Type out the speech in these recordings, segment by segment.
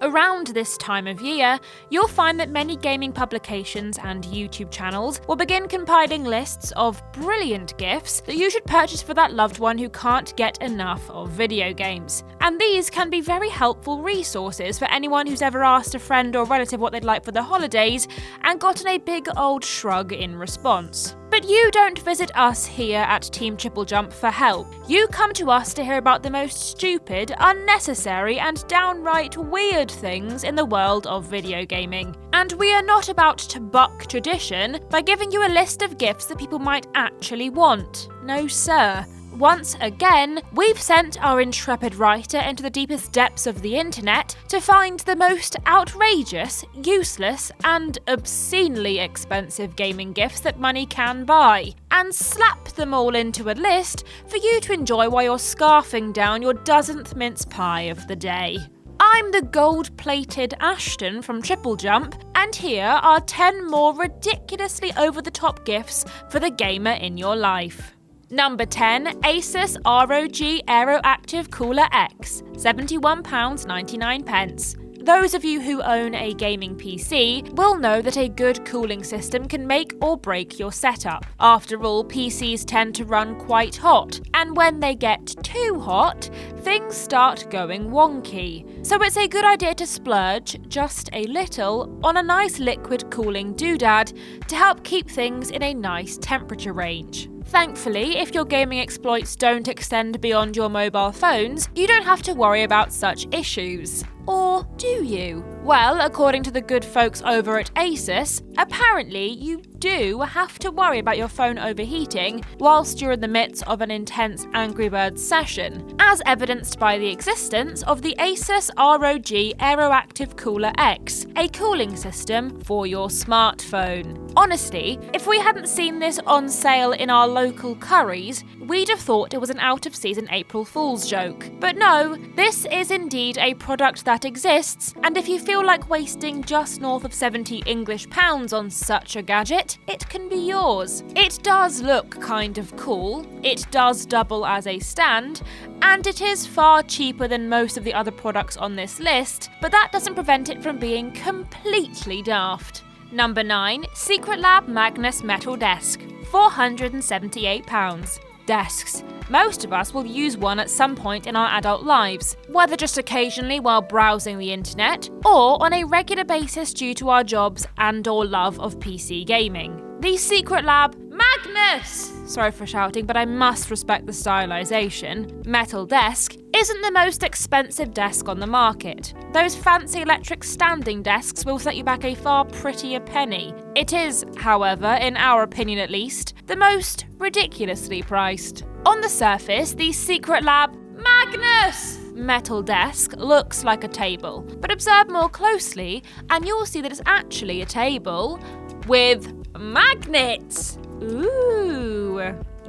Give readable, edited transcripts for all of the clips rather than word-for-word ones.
Around this time of year, you'll find that many gaming publications and YouTube channels will begin compiling lists of brilliant gifts that you should purchase for that loved one who can't get enough of video games. And these can be very helpful resources for anyone who's ever asked a friend or relative what they'd like for the holidays and gotten a big old shrug in response. But you don't visit us here at Team TripleJump for help. You come to us to hear about the most stupid, unnecessary, and downright weird things in the world of video gaming. And we are not about to buck tradition by giving you a list of gifts that people might actually want. No, sir. Once again, we've sent our intrepid writer into the deepest depths of the internet to find the most outrageous, useless, and obscenely expensive gaming gifts that money can buy, and slap them all into a list for you to enjoy while you're scarfing down your dozenth mince pie of the day. I'm the gold-plated Ashton from TripleJump, and here are 10 more ridiculously over-the-top gifts for the gamer in your life. Number 10, Asus ROG Aeroactive Cooler X, £71.99. Those of you who own a gaming PC will know that a good cooling system can make or break your setup. After all, PCs tend to run quite hot, and when they get too hot, things start going wonky. So it's a good idea to splurge, just a little, on a nice liquid cooling doodad to help keep things in a nice temperature range. Thankfully, if your gaming exploits don't extend beyond your mobile phones, you don't have to worry about such issues. Or do you? Well, according to the good folks over at Asus, apparently you do have to worry about your phone overheating whilst you're in the midst of an intense Angry Birds session, as evidenced by the existence of the Asus ROG Aeroactive Cooler X, a cooling system for your smartphone. Honestly, if we hadn't seen this on sale in our local Currys, we'd have thought it was an out-of-season April Fool's joke. But no, this is indeed a product that exists, and if you feel like wasting just north of 70 English pounds on such a gadget, it can be yours. It does look kind of cool, it does double as a stand, and it is far cheaper than most of the other products on this list, but that doesn't prevent it from being completely daft. Number 9, Secretlab Magnus Metal Desk, £478. Desks. Most of us will use one at some point in our adult lives, whether just occasionally while browsing the internet, or on a regular basis due to our jobs and/or love of PC gaming. The Secretlab Magnus! Sorry for shouting, but I must respect the stylization. Metal desk isn't the most expensive desk on the market. Those fancy electric standing desks will set you back a far prettier penny. It is, however, in our opinion at least, the most ridiculously priced. On the surface, the Secretlab Magnus metal desk looks like a table, but observe more closely and you'll see that it's actually a table with magnets. Ooh.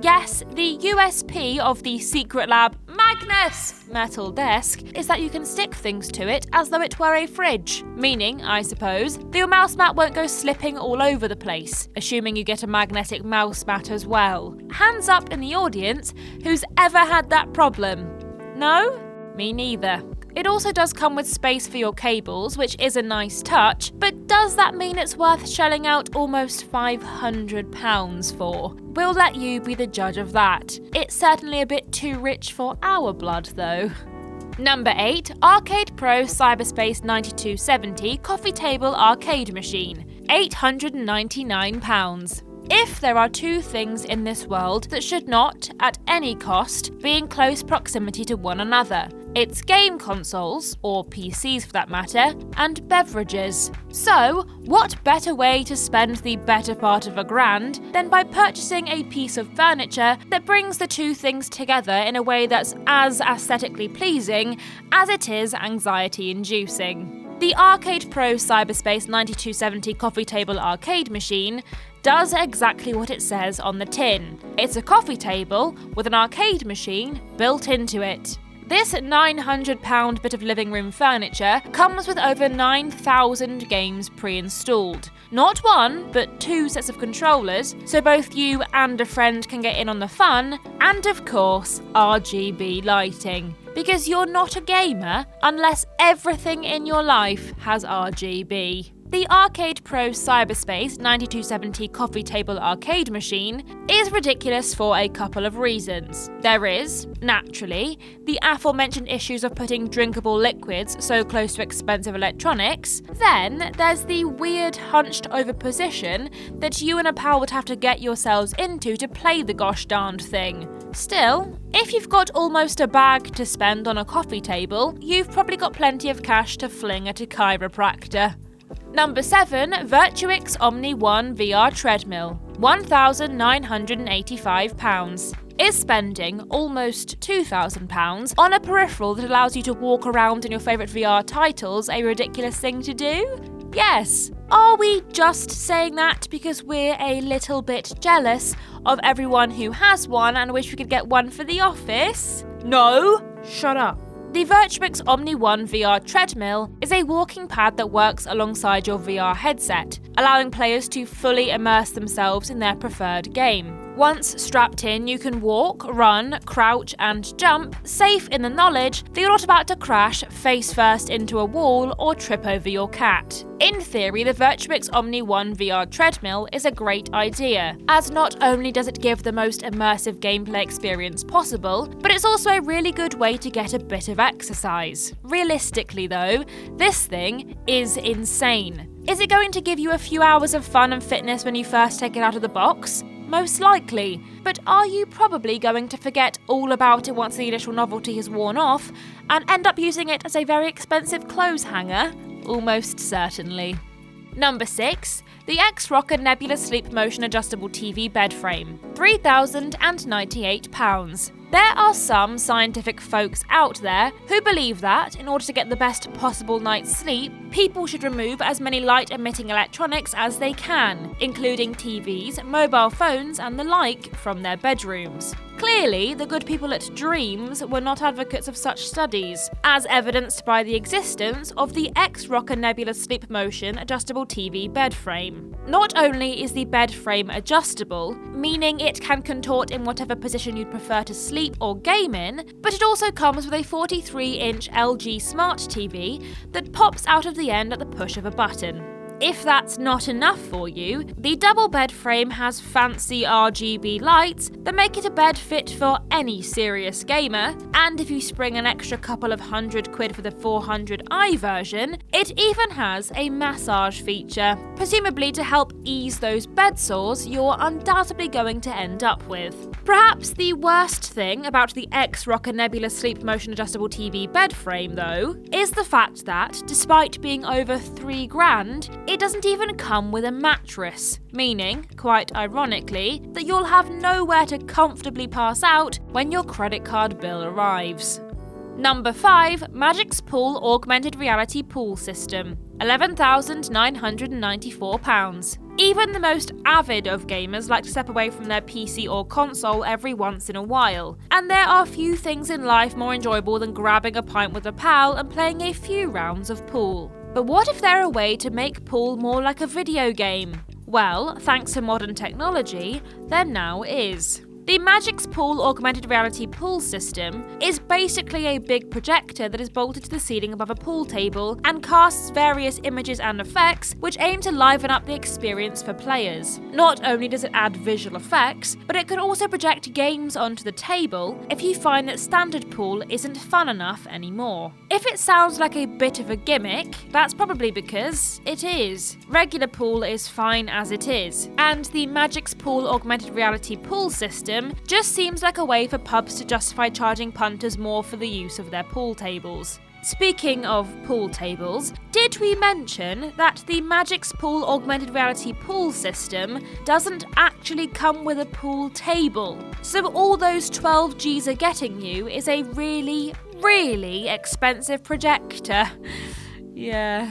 Yes, the USP of the Secretlab Magnus metal desk is that you can stick things to it as though it were a fridge, meaning, I suppose, that your mouse mat won't go slipping all over the place, assuming you get a magnetic mouse mat as well. Hands up in the audience who's ever had that problem. No? Me neither. It also does come with space for your cables, which is a nice touch, but does that mean it's worth shelling out almost £500 for? We'll let you be the judge of that. It's certainly a bit too rich for our blood, though. Number 8, Arcade Pro Cyberspace 9270 Coffee Table Arcade Machine, £899. If there are two things in this world that should not, at any cost, be in close proximity to one another, it's game consoles, or PCs for that matter, and beverages. So, what better way to spend the better part of £1,000 than by purchasing a piece of furniture that brings the two things together in a way that's as aesthetically pleasing as it is anxiety-inducing? The Arcade Pro Cyberspace 9270 Coffee Table Arcade Machine does exactly what it says on the tin. It's a coffee table with an arcade machine built into it. This £900 bit of living room furniture comes with over 9,000 games pre-installed. Not one, but two sets of controllers, so both you and a friend can get in on the fun, and of course, RGB lighting. because you're not a gamer unless everything in your life has RGB. The Arcade Pro Cyberspace 9270 coffee table arcade machine is ridiculous for a couple of reasons. There is, naturally, the aforementioned issues of putting drinkable liquids so close to expensive electronics. Then there's the weird hunched over position that you and a pal would have to get yourselves into to play the gosh darned thing. Still, if you've got almost a bag to spend on a coffee table, you've probably got plenty of cash to fling at a chiropractor. Number 7, Virtuix Omni One VR Treadmill, £1,985. Is spending almost £2,000 on a peripheral that allows you to walk around in your favourite VR titles a ridiculous thing to do? Yes. Are we just saying that because we're a little bit jealous of everyone who has one and wish we could get one for the office? No. Shut up. The Virtuix Omni One VR Treadmill is a walking pad that works alongside your VR headset, allowing players to fully immerse themselves in their preferred game. Once strapped in, you can walk, run, crouch and jump, safe in the knowledge that you're not about to crash face first into a wall or trip over your cat. In theory, the Virtuix Omni One VR Treadmill is a great idea, as not only does it give the most immersive gameplay experience possible, but it's also a really good way to get a bit of exercise. Realistically though, this thing is insane. Is it going to give you a few hours of fun and fitness when you first take it out of the box? Most likely, but are you probably going to forget all about it once the initial novelty has worn off and end up using it as a very expensive clothes hanger? Almost certainly. Number 6, the X-Rocker Nebula Sleep Motion Adjustable TV Bed Frame, £3,098. There are some scientific folks out there who believe that, in order to get the best possible night's sleep, people should remove as many light-emitting electronics as they can, including TVs, mobile phones and the like, from their bedrooms. Clearly, the good people at Dreams were not advocates of such studies, as evidenced by the existence of the X-Rocker Nebula Sleep Motion Adjustable TV Bed Frame. Not only is the bed frame adjustable, meaning it can contort in whatever position you'd prefer to sleep or game in, but it also comes with a 43-inch LG Smart TV that pops out of the end at the push of a button. If that's not enough for you, the double bed frame has fancy RGB lights that make it a bed fit for any serious gamer, and if you spring an extra couple of £100 for the 400i version, it even has a massage feature, presumably to help ease those bed sores you're undoubtedly going to end up with. Perhaps the worst thing about the X-Rocker Nebula Sleep Motion Adjustable TV bed frame, though, is the fact that, despite being over £3,000, it doesn't even come with a mattress, meaning, quite ironically, that you'll have nowhere to comfortably pass out when your credit card bill arrives. Number 5, Magic's Pool Augmented Reality Pool System, £11,994. Even the most avid of gamers like to step away from their PC or console every once in a while, and there are few things in life more enjoyable than grabbing a pint with a pal and playing a few rounds of pool. But what if there were a way to make pool more like a video game? Well, thanks to modern technology, there now is. The Magic's Pool Augmented Reality Pool System is basically a big projector that is bolted to the ceiling above a pool table and casts various images and effects which aim to liven up the experience for players. Not only does it add visual effects, but it can also project games onto the table if you find that standard pool isn't fun enough anymore. If it sounds like a bit of a gimmick, that's probably because it is. Regular pool is fine as it is, and the Magic's Pool Augmented Reality Pool System just seems like a way for pubs to justify charging punters more for the use of their pool tables. Speaking of pool tables, did we mention that the Magic's Pool Augmented Reality Pool System doesn't actually come with a pool table? So all those 12 Gs are getting you is a really, really expensive projector. Yeah.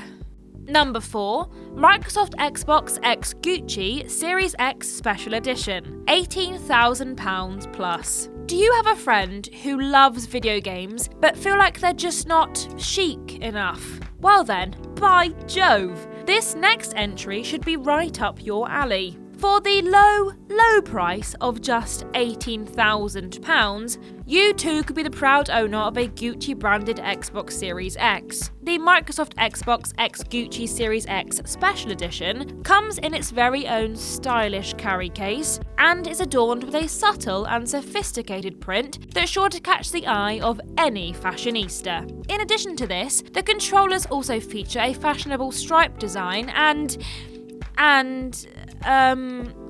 Number 4, Microsoft Xbox X Gucci Series X Special Edition, £18,000 plus. Do you have a friend who loves video games but feel like they're just not chic enough? Well then, by Jove, this next entry should be right up your alley. For the low price of just £18,000, you too could be the proud owner of a Gucci-branded Xbox Series X. The Microsoft Xbox X Gucci Series X Special Edition comes in its very own stylish carry case and is adorned with a subtle and sophisticated print that's sure to catch the eye of any fashionista. In addition to this, the controllers also feature a fashionable stripe design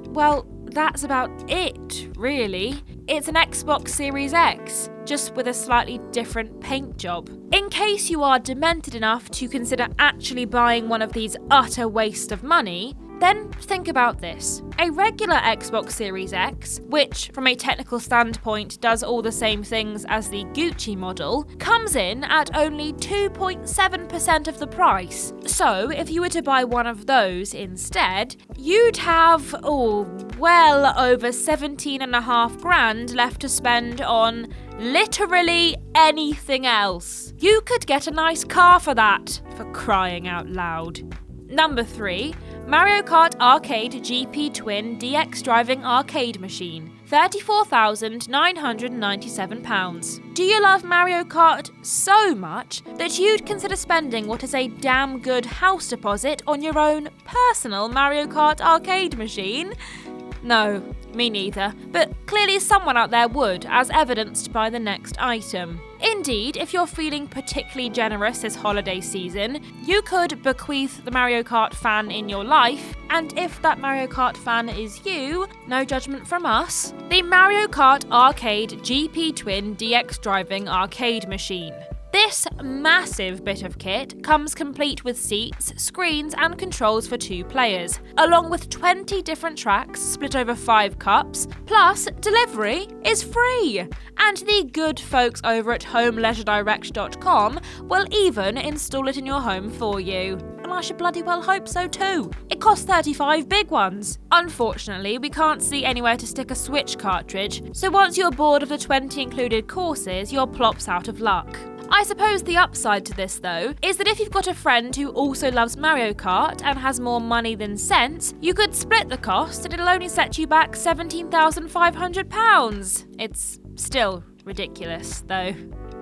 well, that's about it, really. It's an Xbox Series X, just with a slightly different paint job. In case you are demented enough to consider actually buying one of these utter waste of money, then think about this. A regular Xbox Series X, which from a technical standpoint does all the same things as the Gucci model, comes in at only 2.7% of the price. So if you were to buy one of those instead, you'd have, well over 17.5 grand left to spend on literally anything else. You could get a nice car for that, for crying out loud. Number 3. Mario Kart Arcade GP Twin DX Driving Arcade Machine, £34,997. Do you love Mario Kart so much that you'd consider spending what is a damn good house deposit on your own personal Mario Kart arcade machine? No, me neither, but clearly someone out there would, as evidenced by the next item. Indeed, if you're feeling particularly generous this holiday season, you could bequeath the Mario Kart fan in your life, and if that Mario Kart fan is you, no judgment from us, the Mario Kart Arcade GP Twin DX Driving Arcade Machine. This massive bit of kit comes complete with seats, screens and controls for 2 players, along with 20 different tracks split over 5 cups, plus delivery is free. And the good folks over at HomeLeisureDirect.com will even install it in your home for you. And I should bloody well hope so too. It costs 35 big ones. Unfortunately, we can't see anywhere to stick a Switch cartridge, so once you're bored of the 20 included courses, you're plops out of luck. I suppose the upside to this, though, is that if you've got a friend who also loves Mario Kart and has more money than sense, you could split the cost and it'll only set you back £17,500. It's still ridiculous, though.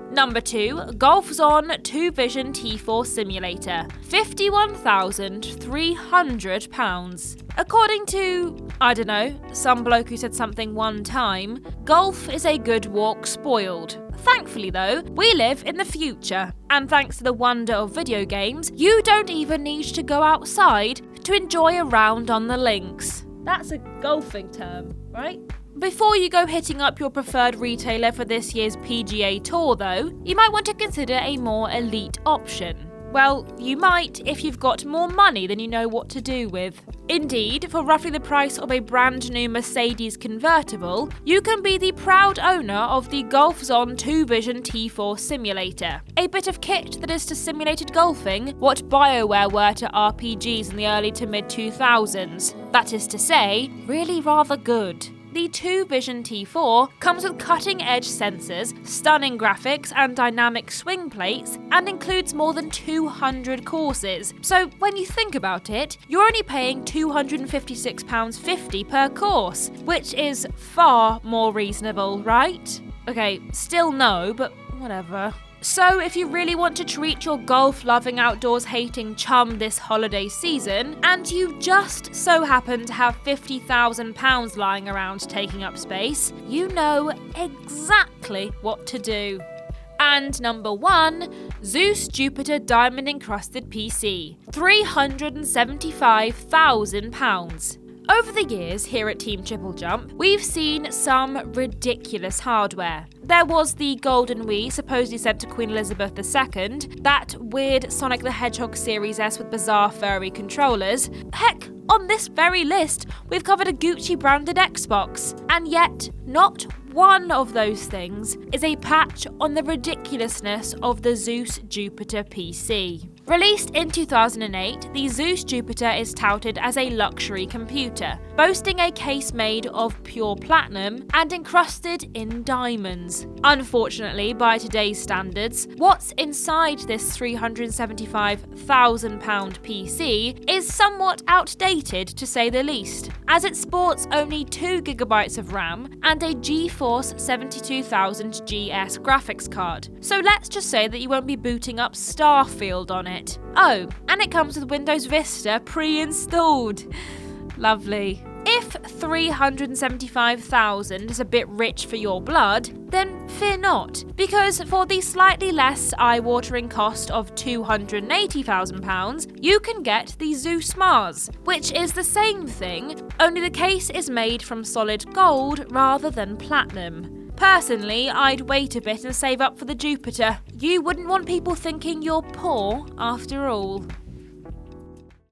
Number 2, Golf's On 2Vision T4 Simulator, £51,300. According to, I don't know, some bloke who said something one time, golf is a good walk spoiled. Thankfully though, we live in the future, and thanks to the wonder of video games, you don't even need to go outside to enjoy a round on the links. That's a golfing term, right? Before you go hitting up your preferred retailer for this year's PGA Tour though, you might want to consider a more elite option. Well, you might if you've got more money than you know what to do with. Indeed, for roughly the price of a brand new Mercedes convertible, you can be the proud owner of the Golf's On 2Vision T4 Simulator, a bit of kit that is to simulated golfing what BioWare were to RPGs in the early to mid 2000s. That is to say, really rather good. The 2Vision T4 comes with cutting-edge sensors, stunning graphics and dynamic swing plates, and includes more than 200 courses. So when you think about it, you're only paying £256.50 per course, which is far more reasonable, right? Okay, still no, but whatever. So if you really want to treat your golf-loving, outdoors-hating chum this holiday season, and you just so happen to have £50,000 lying around taking up space, you know exactly what to do. And number 1, Zeus Jupiter Diamond-Encrusted PC, £375,000. Over the years here at Team TripleJump, we've seen some ridiculous hardware. There was the Golden Wii supposedly sent to Queen Elizabeth II, that weird Sonic the Hedgehog Series S with bizarre furry controllers. Heck, on this very list, we've covered a Gucci branded Xbox. And yet, not One of those things is a patch on the ridiculousness of the Zeus Jupiter PC. Released in 2008, the Zeus Jupiter is touted as a luxury computer, boasting a case made of pure platinum and encrusted in diamonds. Unfortunately, by today's standards, what's inside this £375,000 PC is somewhat outdated to say the least, as it sports only 2GB of RAM and a GeForce 72000 GS graphics card. So let's just say that you won't be booting up Starfield on it. Oh, and it comes with Windows Vista pre-installed. Lovely. If 375,000 is a bit rich for your blood, then fear not, because for the slightly less eye-watering cost of £280,000, you can get the Zeus Mars, which is the same thing, only the case is made from solid gold rather than platinum. Personally, I'd wait a bit and save up for the Jupiter. You wouldn't want people thinking you're poor after all.